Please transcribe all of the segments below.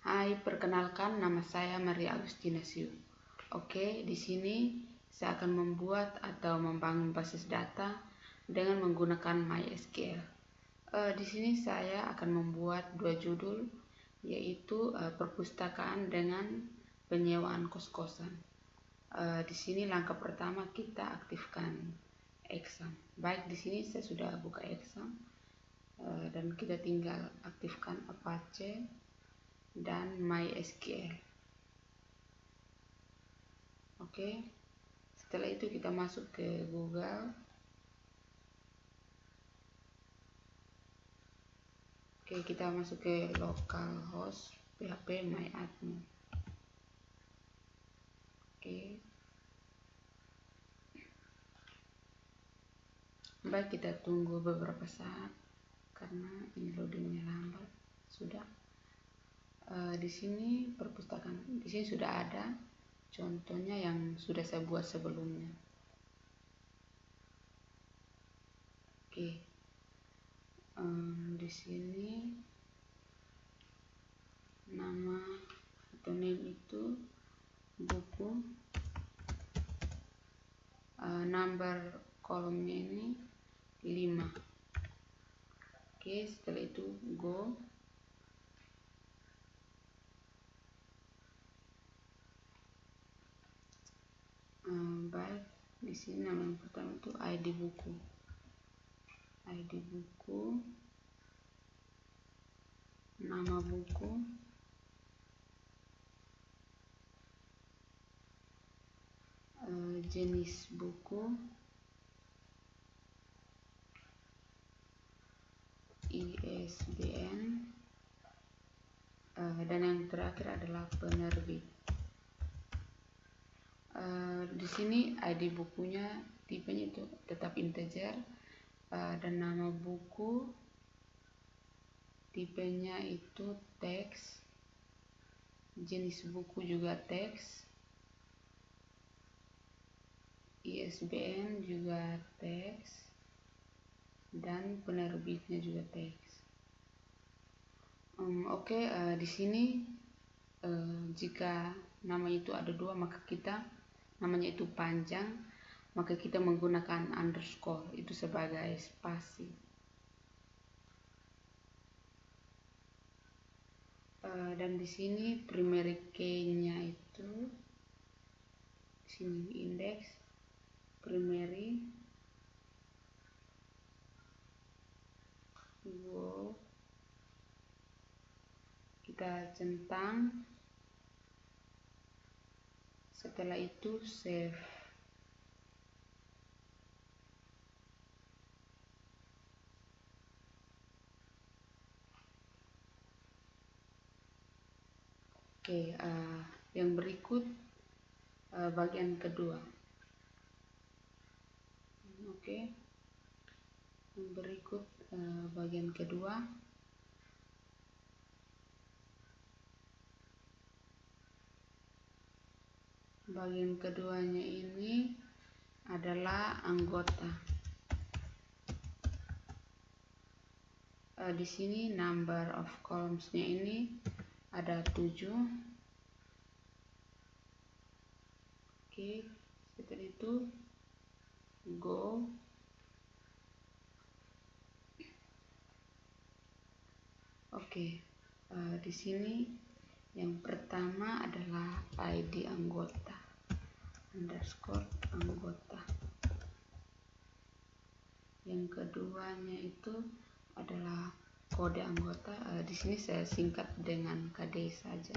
Hai, perkenalkan nama saya Maria Agustina Siu. Oke, di sini saya akan membuat atau membangun basis data dengan menggunakan MySQL. Di sini saya akan membuat dua judul, yaitu perpustakaan dengan penyewaan kos-kosan. Di sini langkah pertama kita aktifkan exam. Baik, di sini saya sudah buka exam dan kita tinggal aktifkan Apache dan MySQL. Oke, setelah itu kita masuk ke Google. Oke, kita masuk ke localhost php myadmin. Oke, baik, kita tunggu beberapa saat karena ini loadingnya lambat. Sudah. Di sini perpustakaan, di sini sudah ada contohnya yang sudah saya buat sebelumnya. Oke, di sini nama atau name itu buku, number kolomnya ini 5. Oke, setelah itu go. Baik, di sini nama yang pertama itu ID buku. ID buku, nama buku, jenis buku, ISBN, dan yang terakhir adalah penerbit. Di sini ID bukunya tipenya itu tetap integer, dan nama buku tipenya itu teks, jenis buku juga teks, ISBN juga teks, dan penerbitnya juga teks. Oke, di sini jika nama itu ada 2, maka kita namanya itu panjang, maka kita menggunakan underscore itu sebagai spasi. Dan di sini primary key-nya itu di sini index primary go, kita centang, setelah itu save. Oke, yang berikut bagian kedua. Oke, yang berikut bagian kedua. Bagian keduanya ini adalah anggota. Di sini number of columns-nya ini ada 7. Oke, setelah itu go. Oke, di sini yang pertama adalah ID anggota, underscore anggota. Yang keduanya itu adalah kode anggota. Di sini saya singkat dengan KD saja.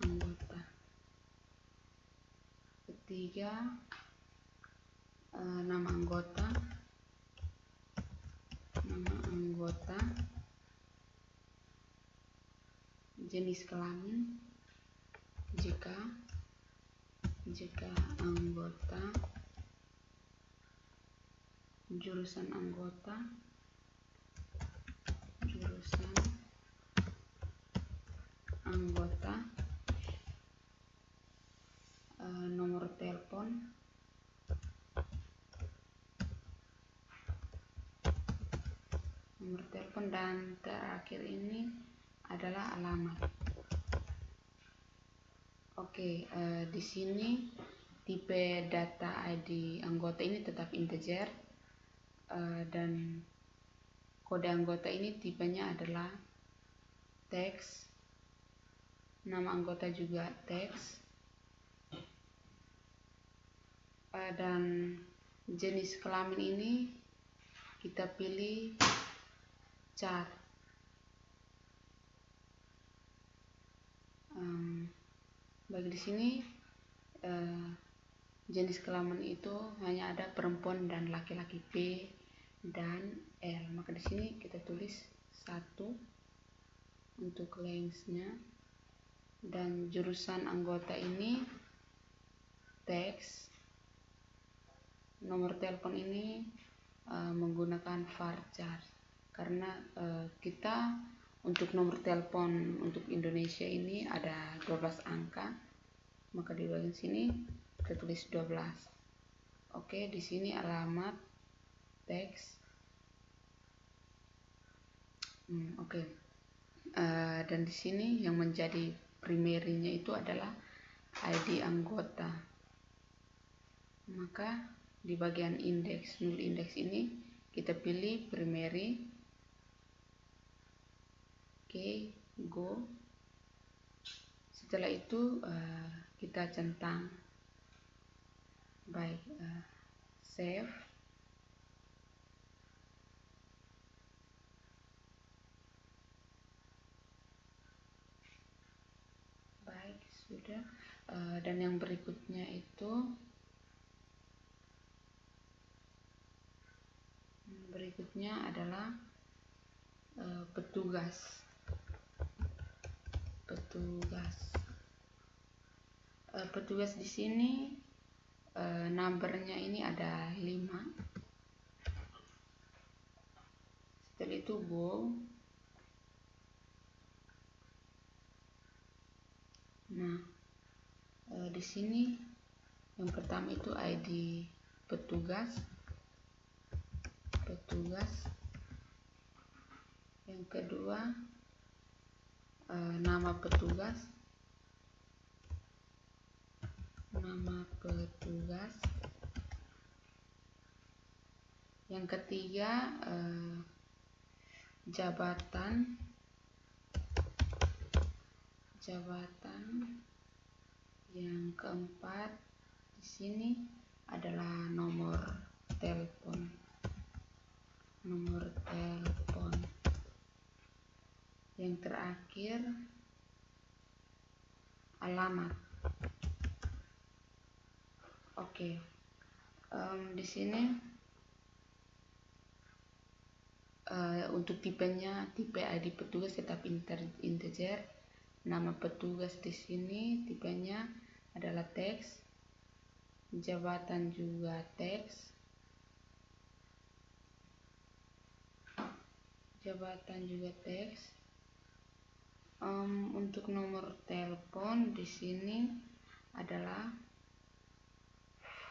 Anggota. Ketiga, nama anggota. Nama anggota. Jenis kelamin jika anggota, jurusan anggota, nomor telepon, dan terakhir ini adalah alamat. Oke, di sini tipe data ID anggota ini tetap integer, dan kode anggota ini tipenya adalah teks, nama anggota juga teks, dan jenis kelamin ini kita pilih char. Bagi di sini jenis kelamin itu hanya ada perempuan dan laki-laki P dan L. Maka di sini kita tulis 1 untuk lengthnya, dan jurusan anggota ini teks. Nomor telepon ini menggunakan varchar karena kita untuk nomor telepon untuk Indonesia ini ada 12 angka, maka di bagian sini kita tulis 12. Oke, di sini alamat teks. Oke. Dan di sini yang menjadi primerinya itu adalah ID anggota. Maka di bagian indeks, null indeks ini kita pilih primary. Oke, go. Setelah itu kita centang. Baik, save. Baik, sudah. Dan yang berikutnya itu adalah petugas. Petugas di sini numbernya ini ada 5. Setelah itu go. Nah, di sini yang pertama itu ID petugas. Yang kedua nama petugas. Yang ketiga jabatan. Yang keempat di sini adalah nomor telepon. Yang terakhir alamat. Oke. Di sini untuk tipenya, tipe ID petugas tetap integer. Nama petugas di sini tipenya adalah teks. Jabatan juga teks. Untuk nomor telepon di sini adalah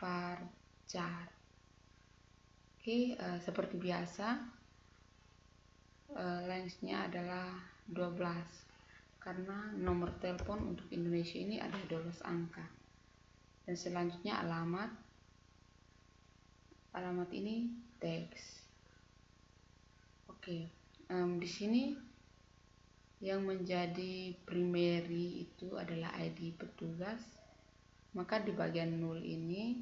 varchar. Oke, seperti biasa lengthnya adalah 12 karena nomor telepon untuk Indonesia ini ada 12 angka. Dan selanjutnya alamat ini teks. Oke, di sini yang menjadi primary itu adalah ID petugas. Maka di bagian null ini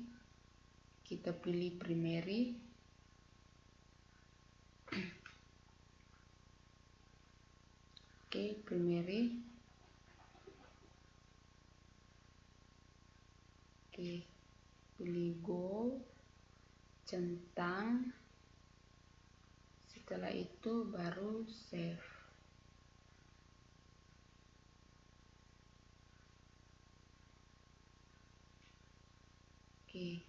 kita pilih primary. Oke, primary. Oke, pilih go, centang. Setelah itu baru save. Oke.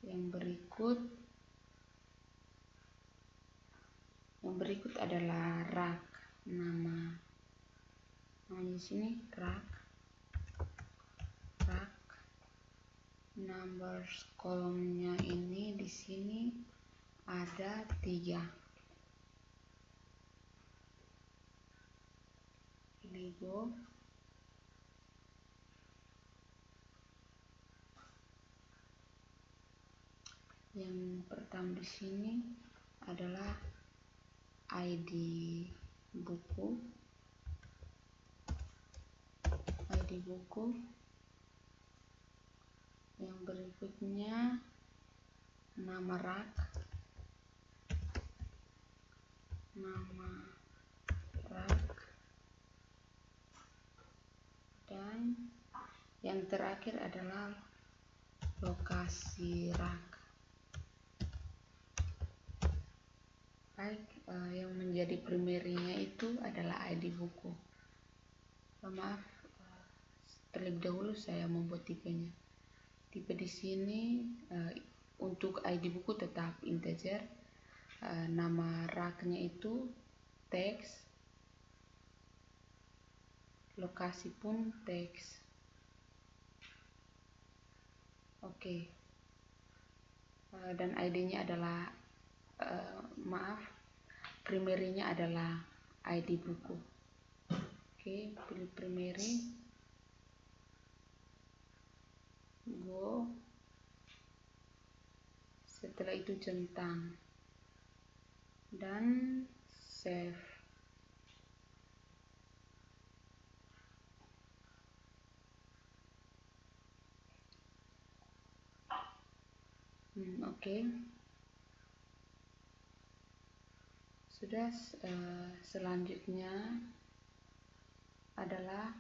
Yang berikut adalah rak. Namanya di sini rak. Numbers kolomnya ini di sini ada 3. Pilih Go. Yang pertama di sini adalah ID buku. Yang berikutnya nama rak. Dan yang terakhir adalah lokasi rak. Baik, yang menjadi primernya itu adalah ID buku. Maaf, terlebih dahulu saya membuat tipenya. Tipe di sini untuk ID buku tetap integer, nama raknya itu teks, lokasi pun teks. Oke. Dan ID-nya adalah primernya adalah ID buku. Oke, pilih primary, Go. Setelah itu centang dan save. Oke. Sudah. Selanjutnya adalah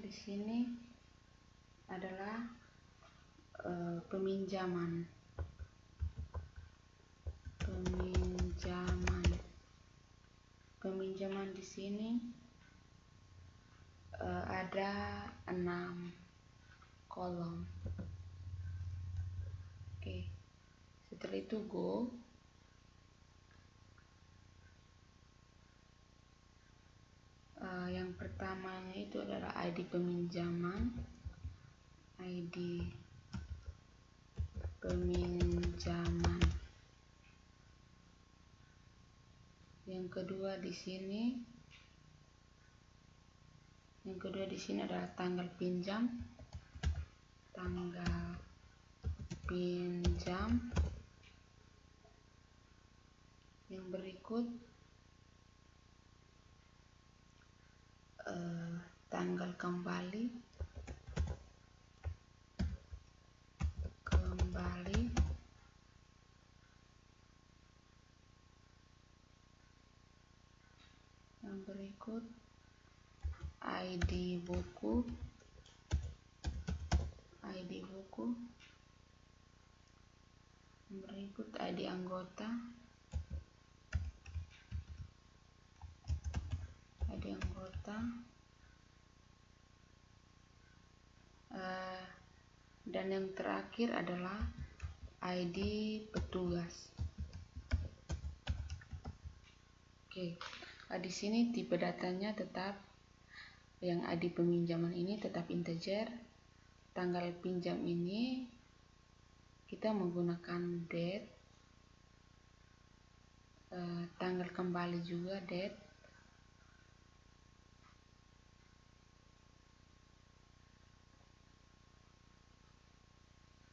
di sini adalah peminjaman. Peminjaman di sini ada 6 kolom. Oke. Setelah itu Go. Yang pertamanya itu adalah ID peminjaman. Yang kedua di sini adalah tanggal pinjam. Yang berikut tanggal kembali. Yang berikut ID buku. Yang berikut ID anggota. Dan yang terakhir adalah ID petugas. Oke. Di sini tipe datanya tetap yang ID peminjaman ini tetap integer. Tanggal pinjam ini kita menggunakan date. Tanggal kembali juga date.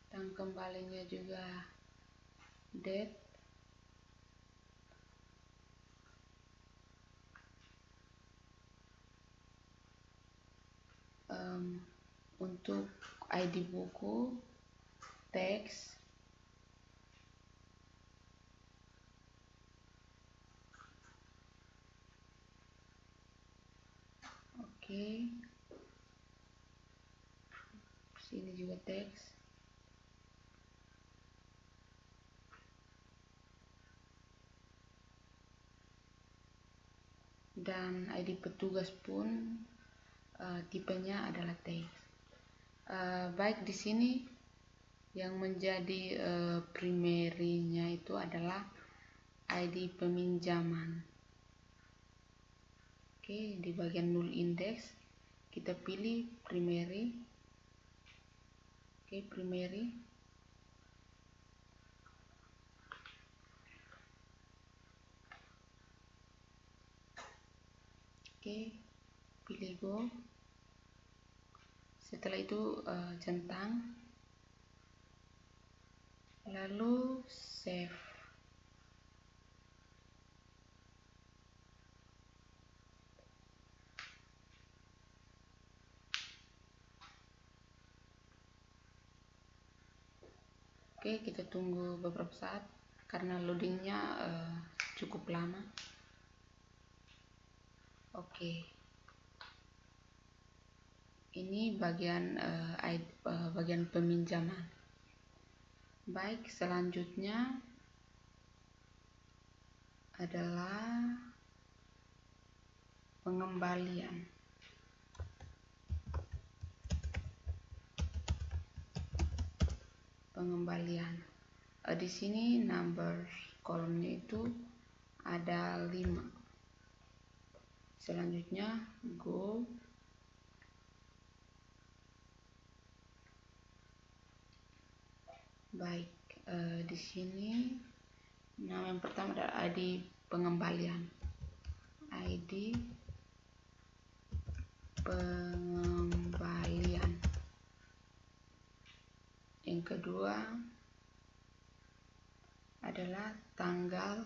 Tanggal kembalinya juga date. Untuk ID buku teks. Oke. Sini juga teks. Dan ID petugas pun tipenya adalah teks. Baik, di sini yang menjadi primernya itu adalah ID peminjaman. Oke, di bagian null index kita pilih primary. Oke, primary. Oke, pilih go. Setelah itu centang, lalu save. Oke, kita tunggu beberapa saat karena loadingnya cukup lama. Oke, ini bagian bagian peminjaman. Baik, selanjutnya adalah pengembalian. Di sini number kolomnya itu ada 5. Selanjutnya go. Baik, di sini nama yang pertama adalah ID pengembalian. ID pengembalian. Yang kedua adalah tanggal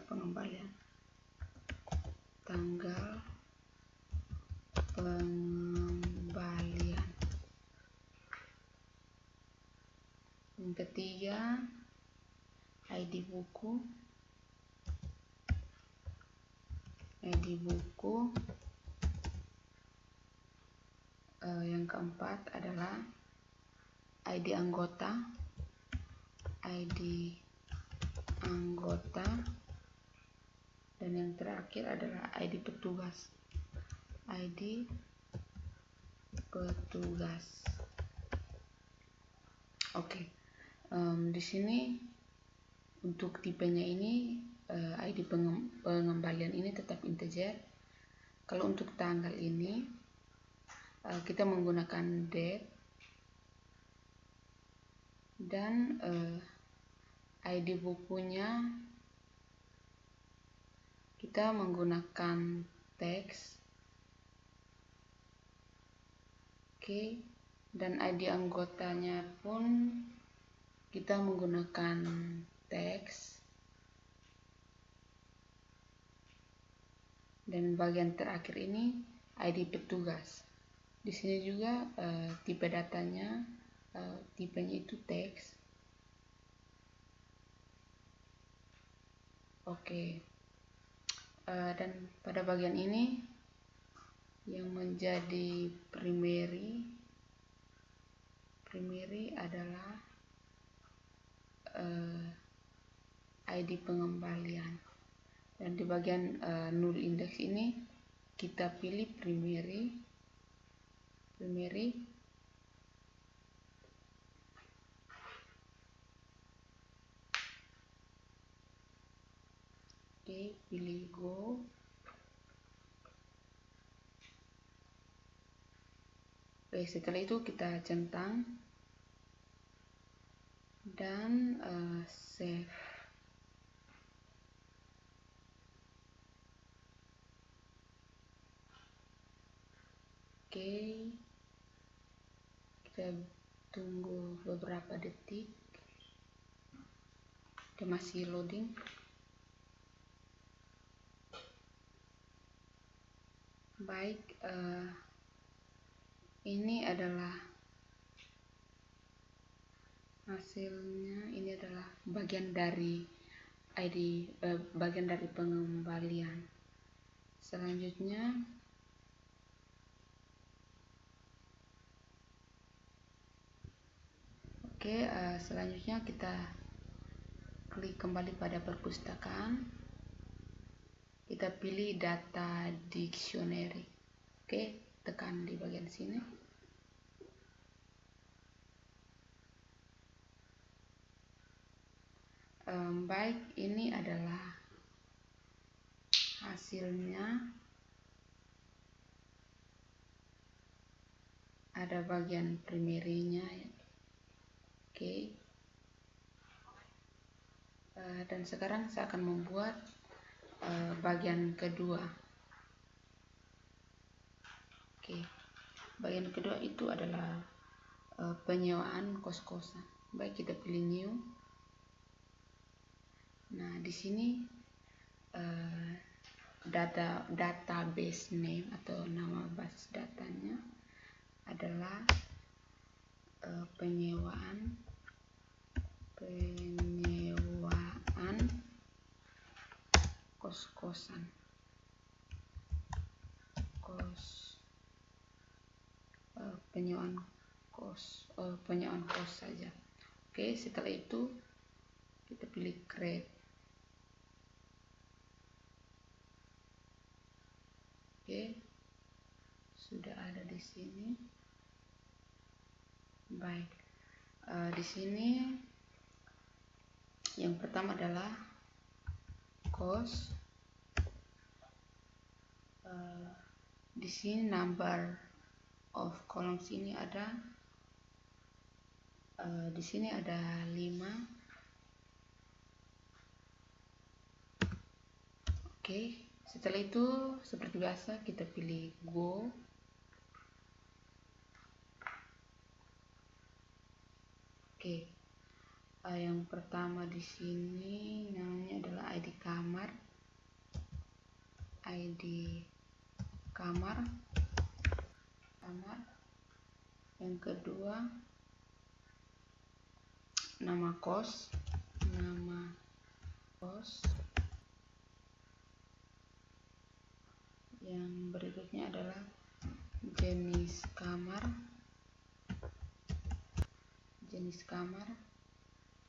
pengembalian. Tanggal pengembalian. Yang ketiga ID buku. ID buku. Yang keempat adalah ID anggota. ID anggota. Dan yang terakhir adalah ID petugas. ID petugas. Oke, di sini untuk tipenya ini ID pengembalian ini tetap integer. Kalau untuk tanggal ini kita menggunakan date, dan ID bukunya kita menggunakan teks. Oke, dan ID anggotanya pun kita menggunakan teks. Dan bagian terakhir ini ID petugas. Di sini juga tipe datanya, tipenya itu teks. Oke, dan pada bagian ini yang menjadi primary adalah ID pengembalian. Dan di bagian null index ini kita pilih primary. Oke, pilih go. Oke, setelah itu kita centang dan save. Oke, kita tunggu beberapa detik. Dia masih loading. Baik, ini adalah hasilnya. Ini adalah bagian dari ID, bagian dari pengembalian. Selanjutnya selanjutnya kita klik kembali pada perpustakaan. Kita pilih data dictionary. Oke, tekan di bagian sini. Baik, ini adalah hasilnya ada bagian primerinya ya. Oke. Dan sekarang saya akan membuat bagian kedua. Oke. Bagian kedua itu adalah penyewaan kos-kosan. Baik, kita pilih new. Nah, di sini database name atau nama basis datanya adalah penyewaan kos-kosan. Penyewaan kos saja. Oke, setelah itu kita pilih create. Oke, sudah ada di sini. Baik, di sini yang pertama adalah cost. Di sini number of columns ini ada di sini ada 5. Oke, setelah itu seperti biasa kita pilih go. Oke, yang pertama di sini namanya adalah ID kamar. Yang kedua nama kos. Yang berikutnya adalah jenis kamar,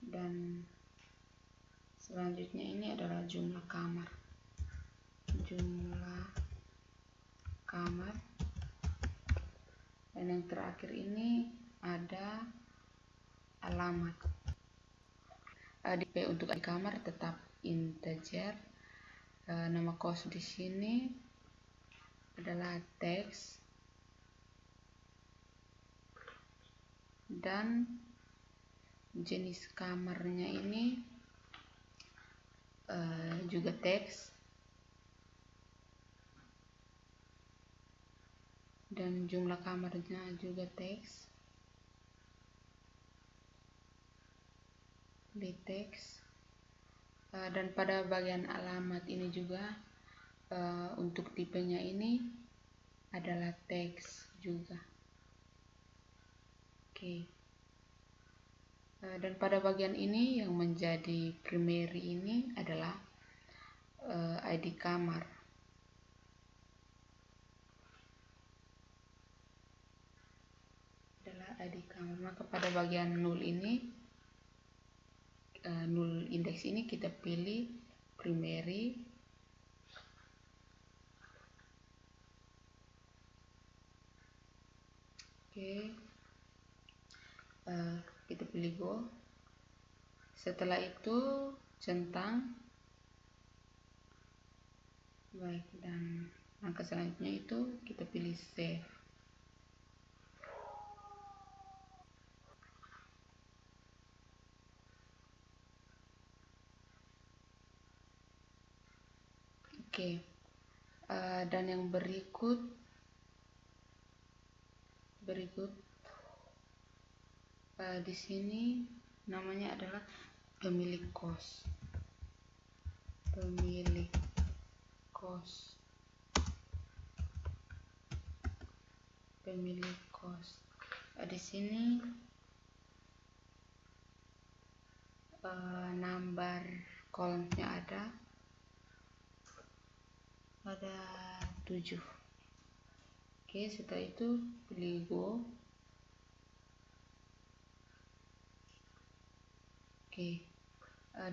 dan selanjutnya ini adalah jumlah kamar, dan yang terakhir ini ada alamat. Untuk ID kamar tetap integer. Nama kos di sini adalah teks, dan jenis kamarnya ini juga teks, dan jumlah kamarnya juga teks, di teks. Dan pada bagian alamat ini juga untuk tipenya ini adalah teks juga. Oke. Dan pada bagian ini yang menjadi primary ini adalah ID kamar. Maka pada bagian null ini, null index ini kita pilih primary. Oke. Kita pilih go. Setelah itu centang. Baik, dan langkah selanjutnya itu kita pilih save. Oke. Dan yang berikut di sini namanya adalah pemilik kos. Di sini number kolomnya ada 7. Oke, setelah itu pilih go. Oke,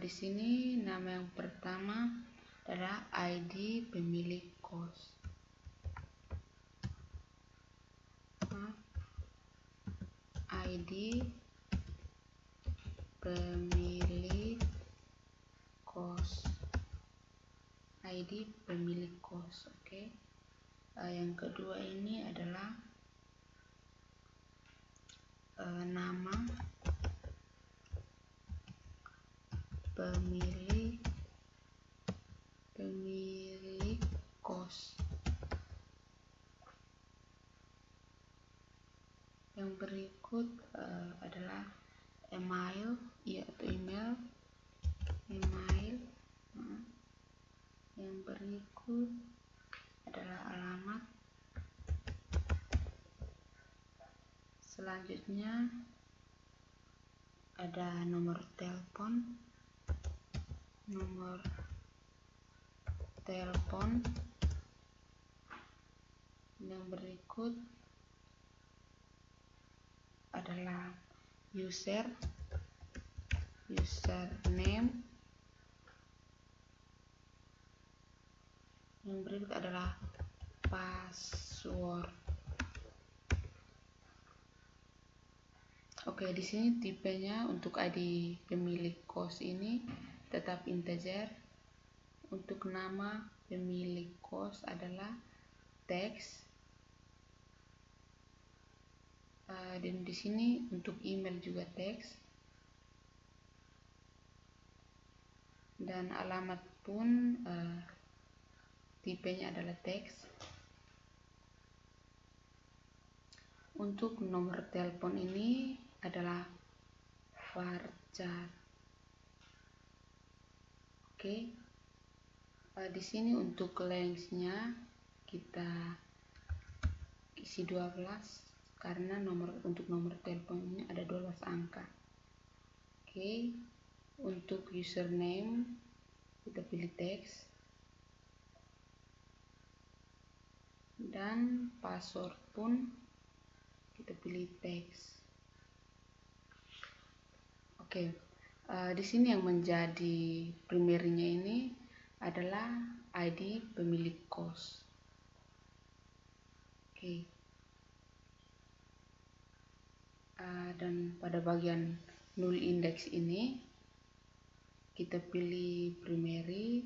di sini nama yang pertama adalah ID pemilik kos. ID pemilik kos. ID pemilik kos. Oke. Yang kedua ini adalah nama pemilik kos. Yang berikut adalah email, atau email. Yang berikut adalah alamat. Selanjutnya ada nomor telepon. Yang berikut adalah username. Yang berikut adalah password. Oke, di sini tipenya untuk ID pemilik kos ini tetap integer. Untuk nama pemilik kos adalah teks. Dan di sini untuk email juga teks. Dan alamat pun tipenya adalah teks. Untuk nomor telepon ini adalah varchar. Oke. Di sini untuk lengthnya kita isi 12 karena untuk nomor teleponnya ada 12 angka. Oke. Untuk username kita pilih teks. Dan password pun kita pilih teks. Oke. Di sini yang menjadi primernya ini adalah ID pemilik kos. Oke. Dan pada bagian null index ini kita pilih primary.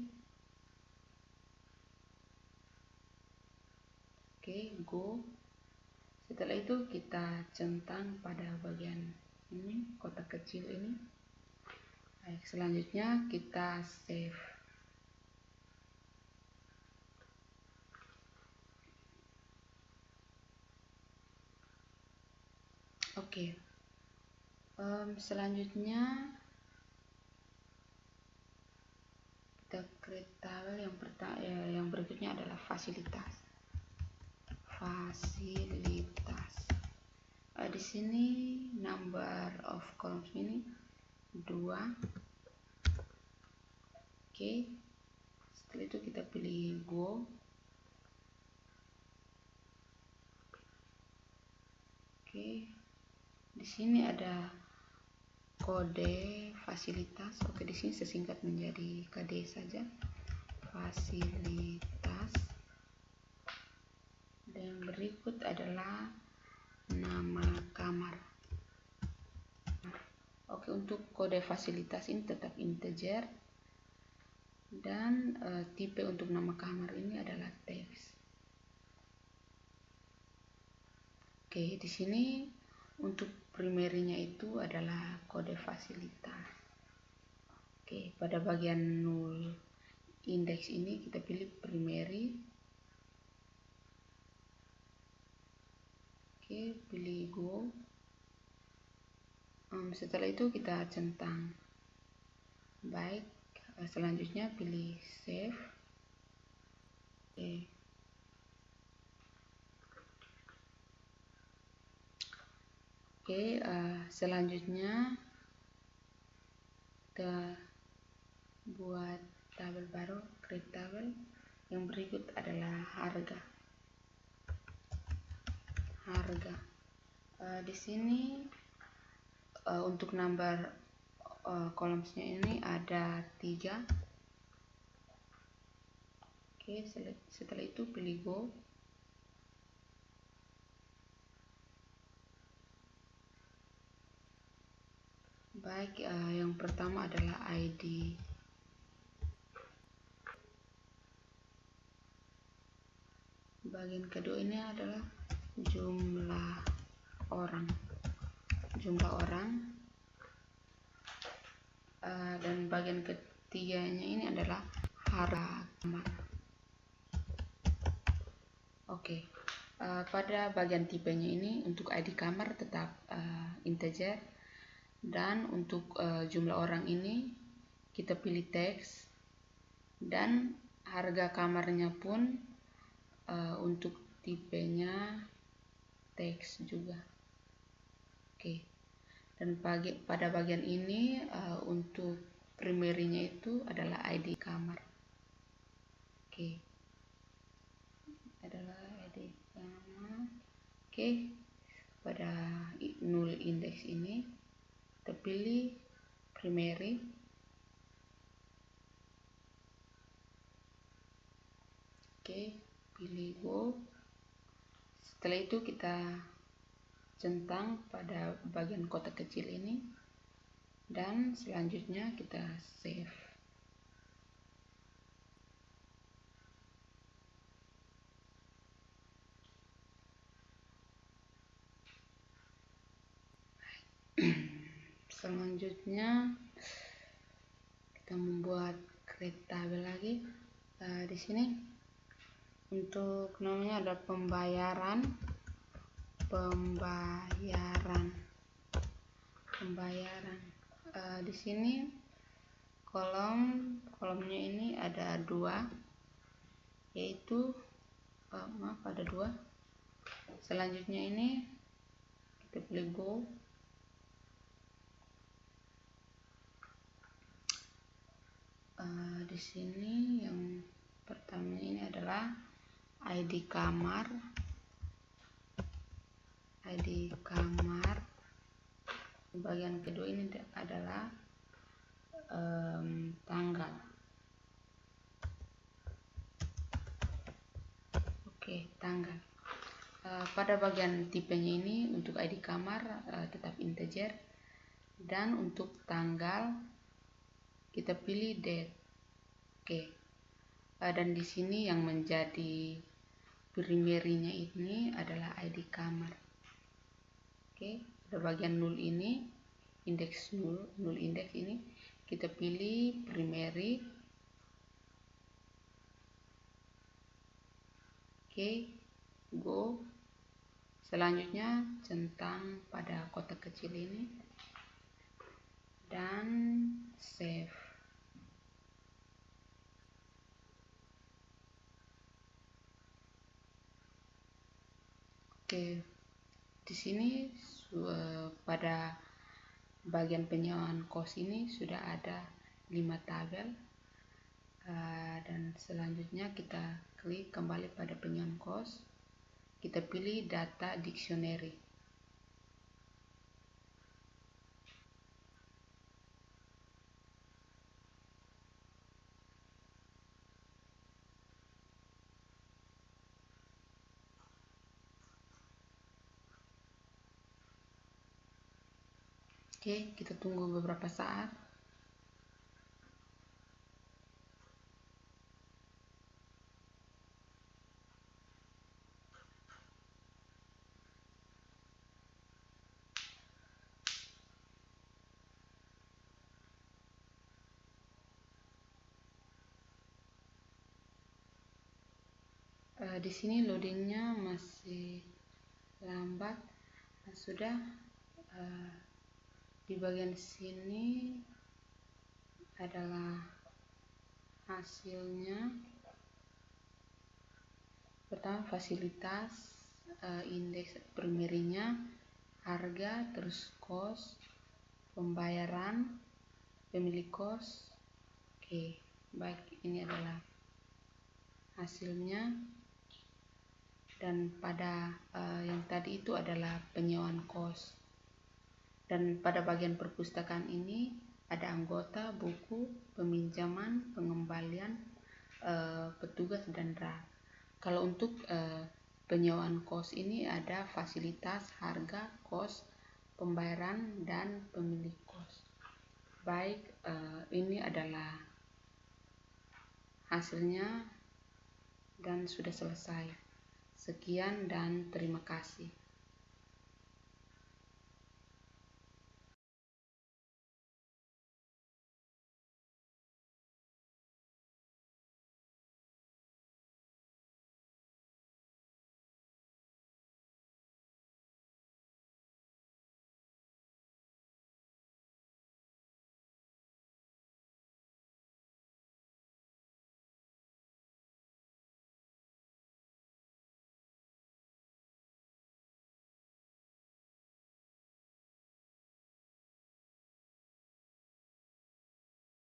Oke, go. Setelah itu kita centang pada bagian ini, kotak kecil ini. Baik, selanjutnya kita save. Oke. Selanjutnya kita create tabel. Yang berikutnya adalah fasilitas. Di sini number of columns ini 2. Oke. Setelah itu kita pilih go. Oke. Di sini ada kode fasilitas. Oke, di sini sesingkat menjadi KD saja. Fasilitas. Dan berikut adalah nama kamar. Oke, untuk kode fasilitas ini tetap integer. Dan tipe untuk nama kamar ini adalah teks. Oke, di sini untuk primernya itu adalah kode fasilitas. Oke, pada bagian null index ini kita pilih primary. Oke, pilih go. Setelah itu kita centang. Baik, selanjutnya pilih save. Oke. Selanjutnya kita buat tabel baru, create tabel. Yang berikut adalah harga. Di sini untuk number columnsnya ini ada 3. Oke, setelah itu pilih go. Baik, yang pertama adalah ID bagian kedua ini adalah jumlah orang, dan bagian ketiganya ini adalah harga kamar. Oke. Pada bagian tipenya ini untuk ID kamar tetap integer, dan untuk jumlah orang ini kita pilih teks, dan harga kamarnya pun untuk tipenya teks juga. Oke. Dan pada bagian ini untuk primary-nya itu adalah ID kamar. Oke. Adalah ID kamar. Oke. Pada null index ini kita pilih primary. Oke, pilih go. Setelah itu kita centang pada bagian kotak kecil ini, dan selanjutnya kita save. Selanjutnya kita membuat create tabel lagi. Di sini untuk namanya ada pembayaran. Di sini kolomnya ini ada dua, yaitu ada dua. Selanjutnya ini kita pilih go. Di sini yang pertama ini adalah ID kamar. Bagian kedua ini adalah tanggal. Oke, tanggal. Pada bagian tipenya ini untuk ID kamar tetap integer, dan untuk tanggal kita pilih date. Oke. Dan di sini yang menjadi primary-nya ini adalah ID kamar. Oke, pada bagian null ini, indeks null index ini kita pilih primary. Oke, go. Selanjutnya centang pada kotak kecil ini dan save. Oke, di sini pada bagian penyewaan kos ini sudah ada 5 tabel, dan selanjutnya kita klik kembali pada penyewaan kos, kita pilih data dictionary. Oke, kita tunggu beberapa saat. Di sini loadingnya masih lambat. Sudah di bagian sini adalah hasilnya. Pertama fasilitas, indeks primary-nya, harga, terus kos, pembayaran, pemilik kos. Oke, baik, ini adalah hasilnya. Dan pada yang tadi itu adalah penyewaan kos. Dan pada bagian perpustakaan ini ada anggota, buku, peminjaman, pengembalian, petugas, dan rak. Kalau untuk penyewaan kos ini ada fasilitas, harga, kos, pembayaran, dan pemilik kos. Baik, ini adalah hasilnya dan sudah selesai. Sekian dan terima kasih.